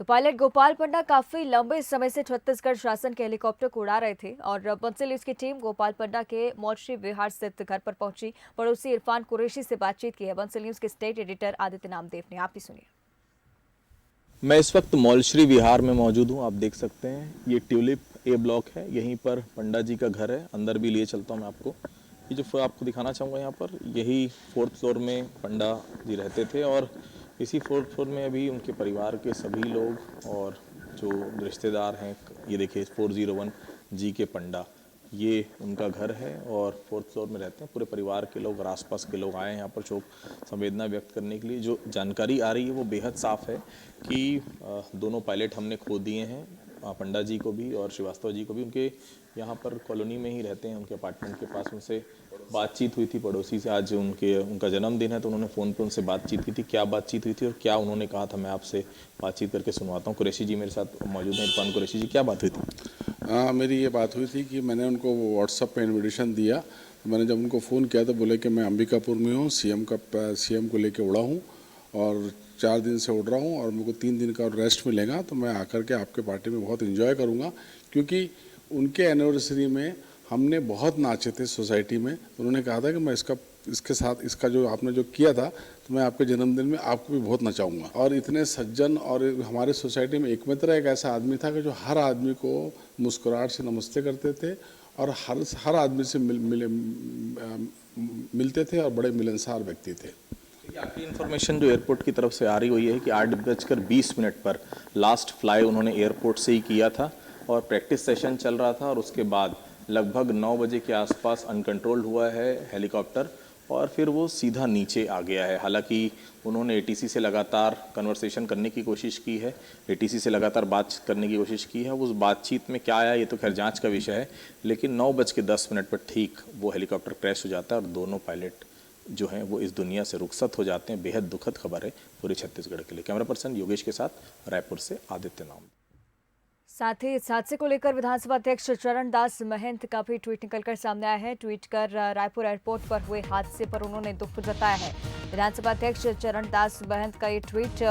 तो पायलट गोपाल पंडा काफी लंबे समय से छत्तीसगढ़ शासन के हेलीकॉप्टर को उड़ा रहे थे और पंचल न्यूज की टीम गोपाल पंडा के मौलश्री विहार स्थित घर पर पहुंची। पड़ोसी इरफान कुरैशी से बातचीत की है बंसल न्यूज के स्टेट एडिटर आदित्य नामदेव ने। आप भी सुनिए। मैं इस वक्त मौलश्री विहार में मौजूद हूँ। आप देख सकते हैं ये ट्यूलिप ए ब्लॉक है, यहीं पर पंडा जी का घर है। अंदर भी लिए चलता हूँ मैं आपको। ये जो आपको दिखाना चाहूँगा यहाँ पर, यही 4th फ्लोर में पंडा जी रहते थे और इसी 4th फ्लोर में अभी उनके परिवार के सभी लोग और जो रिश्तेदार हैं, ये देखिए 401 जी के पंडा, ये उनका घर है और 4th फ्लोर में रहते हैं। पूरे परिवार के लोग और आसपास के लोग आए हैं यहाँ पर शोक संवेदना व्यक्त करने के लिए। जो जानकारी आ रही है वो बेहद साफ है कि दोनों पायलट हमने खो दिए हैं, पंडा जी को भी और श्रीवास्तव जी को भी। उनके यहाँ पर कॉलोनी में ही रहते हैं, उनके अपार्टमेंट के पास। उनसे बातचीत हुई थी पड़ोसी से, आज उनका जन्मदिन है तो उन्होंने फ़ोन पे उनसे बातचीत की थी। क्या बातचीत हुई थी और क्या उन्होंने कहा था, मैं आपसे बातचीत करके सुनवाता हूँ। कुरैशी जी मेरे साथ मौजूद हैं। इरफान कुरैशी जी, क्या बात हुई थी? मेरी ये बात हुई थी कि मैंने उनको व्हाट्सएप पे इनविटेशन दिया। मैंने जब उनको फ़ोन किया तो बोले कि मैं अंबिकापुर में हूँ, सीएम को लेके उड़ा हूँ और 4 दिन से उड़ रहा हूँ और मेरे को 3 दिन का रेस्ट मिलेगा, तो मैं आकर के आपके पार्टी में बहुत एंजॉय करूँगा। क्योंकि उनके एनिवर्सरी में हमने बहुत नाचे थे सोसाइटी में, तो उन्होंने कहा था कि मैं इसके साथ इसका जो आपने जो किया था तो मैं आपके जन्मदिन में आपको भी बहुत नचाऊंगा। और इतने सज्जन, और हमारे सोसाइटी में एकमित्र एक ऐसा आदमी था कि जो हर आदमी को मुस्कुराहट से नमस्ते करते थे और हर आदमी से मिलते थे और बड़े मिलनसार व्यक्ति थे। आखिरी इन्फॉर्मेशन जो एयरपोर्ट की तरफ से आ रही हुई है कि 8:20 पर लास्ट फ्लाई उन्होंने एयरपोर्ट से ही किया था और प्रैक्टिस सेशन चल रहा था और उसके बाद लगभग 9 बजे के आसपास अनकंट्रोल्ड हुआ है हेलीकॉप्टर और फिर वो सीधा नीचे आ गया है। हालांकि उन्होंने एटीसी से लगातार कन्वर्सेशन करने की कोशिश की है, एटीसी से लगातार बात करने की कोशिश की है। उस बातचीत में क्या आया ये तो खैर जांच का विषय है, लेकिन 9:10 पर ठीक वो हेलीकॉप्टर क्रैश हो जाता है और दोनों पायलट जो हैं वो इस दुनिया से रुखसत हो जाते हैं। बेहद दुखद खबर है पूरे छत्तीसगढ़ के लिए। कैमरा पर्सन योगेश के साथ रायपुर से आदित्य नाम। साथ ही इस हादसे को लेकर विधानसभा अध्यक्ष चरण दास महंत का भी ट्वीट निकलकर सामने आया है। ट्वीट कर रायपुर एयरपोर्ट पर हुए हादसे पर उन्होंने दुख जताया है। विधानसभा अध्यक्ष चरण दास महंत का ये ट्वीट,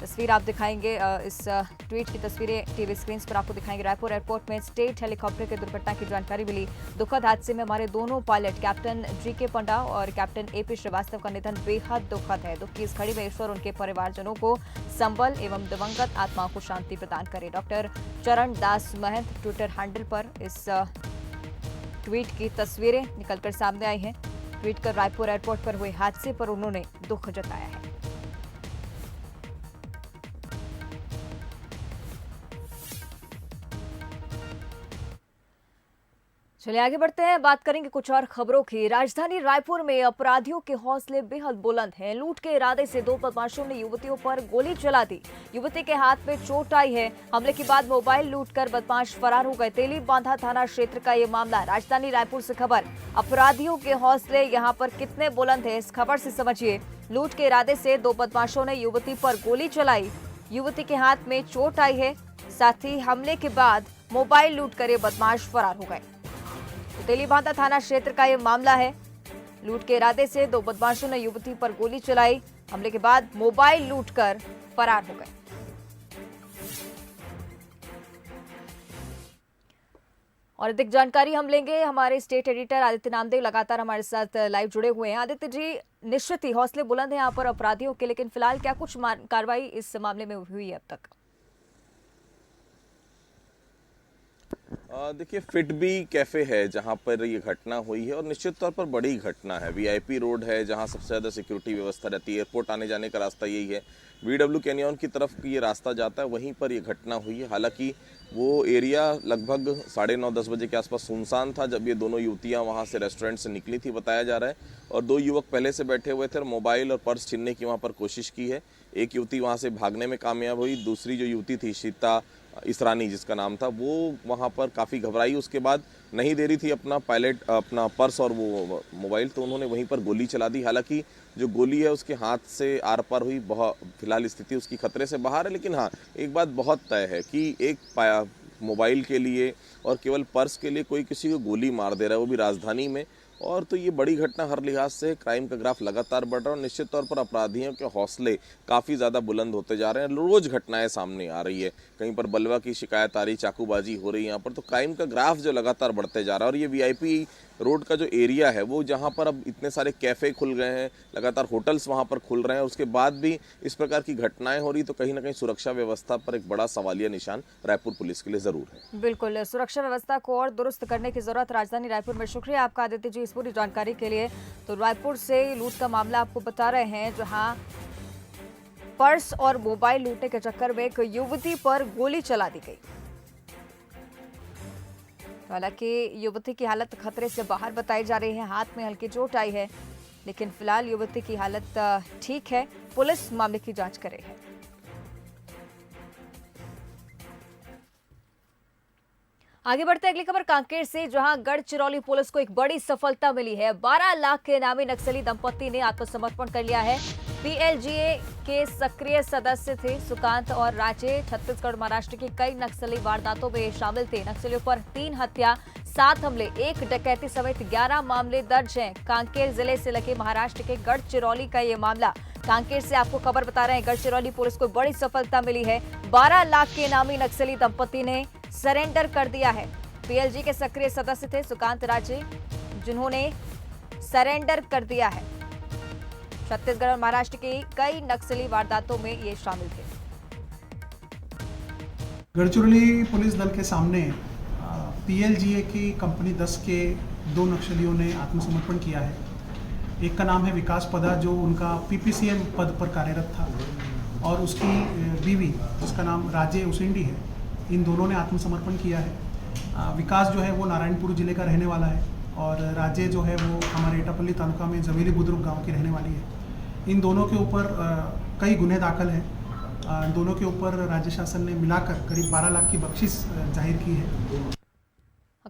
तस्वीर आप दिखाएंगे, इस ट्वीट की तस्वीरें टीवी स्क्रीन पर आपको दिखाएंगे। रायपुर एयरपोर्ट में स्टेट हेलीकॉप्टर की दुर्घटना की जानकारी मिली। दुखद हादसे में हमारे दोनों पायलट कैप्टन जीके पंडा और कैप्टन एपी श्रीवास्तव का निधन बेहद दुखद है। दुख की इस घड़ी में ईश्वर उनके परिवारजनों को संबल एवं दिवंगत आत्माओं को शांति प्रदान करे। डॉक्टर चरण दास महंत ट्विटर हैंडल पर इस ट्वीट की तस्वीरें निकलकर सामने आई हैं। ट्वीट कर रायपुर एयरपोर्ट पर हुए हादसे पर उन्होंने दुख जताया है। चलिए आगे बढ़ते हैं, बात करेंगे कुछ और खबरों की। राजधानी रायपुर में अपराधियों के हौसले बेहद बुलंद हैं। लूट के इरादे से 2 बदमाशों ने युवतियों पर गोली चला दी। युवती के हाथ में चोट आई है। हमले के बाद मोबाइल लूटकर बदमाश फरार हो गए। तेली बांधा थाना क्षेत्र का ये मामला। राजधानी रायपुर से खबर। अपराधियों के हौसले यहाँ पर कितने बुलंद है, इस खबर से समझिए। लूट के इरादे से 2 बदमाशों ने युवती पर गोली चलाई। युवती के हाथ में चोट आई है। साथ ही हमले के बाद मोबाइल लूट कर ये बदमाश फरार हो गए। तेलीबांधा थाना क्षेत्र का यह मामला है। लूट के इरादे से 2 बदमाशों ने युवती पर गोली चलाई। हमले के बाद मोबाइल लूटकर फरार हो गए। और अधिक जानकारी हम लेंगे, हमारे स्टेट एडिटर आदित्य नामदेव लगातार हमारे साथ लाइव जुड़े हुए हैं। आदित्य जी, निश्चित ही हौसले बुलंद हैं यहाँ पर अपराधियों के, लेकिन फिलहाल क्या कुछ कार्रवाई इस मामले में हुई है अब तक? देखिए, फिट बी कैफ़े है जहां पर ये घटना हुई है और निश्चित तौर पर बड़ी घटना है। वीआईपी रोड है जहां सबसे ज़्यादा सिक्योरिटी व्यवस्था रहती है। एयरपोर्ट आने जाने का रास्ता यही है। वीडब्ल्यू कैनियन की तरफ ये रास्ता जाता है, वहीं पर ये घटना हुई है। हालांकि वो एरिया लगभग 9:30-10 बजे के आसपास सुनसान था जब ये दोनों युवतियां वहां से रेस्टोरेंट से निकली थी, बताया जा रहा है। और 2 युवक पहले से बैठे हुए थे और मोबाइल और पर्स छीनने की वहाँ पर कोशिश की है। एक युवती वहाँ से भागने में कामयाब हुई। दूसरी जो युवती थी, सीता इसरानी जिसका नाम था, वो वहाँ पर काफ़ी घबराई। उसके बाद नहीं दे रही थी अपना पर्स और वो मोबाइल, तो उन्होंने वहीं पर गोली चला दी। हालांकि जो गोली है उसके हाथ से आर पार हुई। बहुत फिलहाल स्थिति उसकी खतरे से बाहर है, लेकिन हाँ, एक बात बहुत तय है कि एक मोबाइल के लिए और केवल पर्स के लिए कोई किसी को गोली मार दे रहा है, वो भी राजधानी में। और तो ये बड़ी घटना हर लिहाज से, क्राइम का ग्राफ लगातार बढ़ रहा है और निश्चित तौर पर अपराधियों के हौसले काफ़ी ज़्यादा बुलंद होते जा रहे हैं। रोज़ घटनाएं सामने आ रही है, कहीं पर बलवा की शिकायत आ रही, चाकूबाजी हो रही है यहाँ पर, तो क्राइम का ग्राफ जो लगातार बढ़ते जा रहा है। और ये वीआईपी रोड का जो एरिया है वो जहाँ पर अब इतने सारे कैफ़े खुल गए हैं, लगातार होटल्स वहाँ पर खुल रहे हैं, उसके बाद भी इस प्रकार की घटनाएं हो रही, तो कहीं ना कहीं सुरक्षा व्यवस्था पर एक बड़ा सवालिया निशान रायपुर पुलिस के लिए ज़रूर है। बिल्कुल, सुरक्षा व्यवस्था को और दुरुस्त करने की जरूरत राजधानी रायपुर में। शुक्रिया आपका आदित्य जी इस पूरी जानकारी के लिए। तो रायपुर से लूट का मामला आपको बता रहे हैं, जहां पर्स और मोबाइल लूटने के चक्कर में एक युवती पर गोली चला दी गई। हालांकि युवती की हालत खतरे से बाहर बताई जा रही है, हाथ में हल्की चोट आई है, लेकिन फिलहाल युवती की हालत ठीक है। पुलिस मामले की जांच कर रही है। आगे बढ़ते अगली खबर कांकेर से, जहां गढ़चिरौली पुलिस को एक बड़ी सफलता मिली है। 12 लाख के इनामी नक्सली दंपति ने आत्मसमर्पण कर लिया है। पीएलजीए के सक्रिय सदस्य थे सुकांत और राजे। छत्तीसगढ़ महाराष्ट्र की कई नक्सली वारदातों में शामिल थे। नक्सलियों पर 3 हत्या, 7 हमले, 1 डकैती समेत 11 मामले दर्ज हैं। कांकेर जिले से लगे महाराष्ट्र के गढ़चिरौली का ये मामला। कांकेर से आपको खबर बता रहे हैं, गढ़चिरौली पुलिस को बड़ी सफलता मिली है। 12 लाख के इनामी नक्सली दंपति ने सरेंडर कर दिया है। पीएलजी के सक्रिय सदस्य थे सुकांत राजे, जिन्होंने सरेंडर कर दिया है। छत्तीसगढ़ और महाराष्ट्र की कई नक्सली वारदातों में ये शामिल थे। गढ़चिरौली पुलिस दल के सामने पीएलजीए की कंपनी 10 के 2 नक्सलियों ने आत्मसमर्पण किया है। एक का नाम है विकास पदा, जो उनका पीपीसीएम पद पर कार्यरत था, और उसकी बीवी जिसका नाम राजे उसेंडी है। इन दोनों ने आत्मसमर्पण किया है। विकास जो है वो नारायणपुर जिले का रहने वाला है, और राजे जो है वो हमारे एटापल्ली तालुका में जमीली बुद्रुक गांव की रहने वाली है। इन दोनों के ऊपर कई गुन्हे दाखिल हैं। दोनों के ऊपर राज्य शासन ने मिलाकर करीब 12 लाख की बख्शिश जाहिर की है।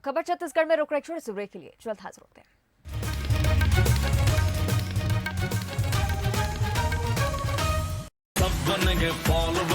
खबर छत्तीसगढ़ में रुक रहे छोटे से ब्रेक के लिए जल्द हाजिर होते हैं। सब बनेंगे फॉलोवर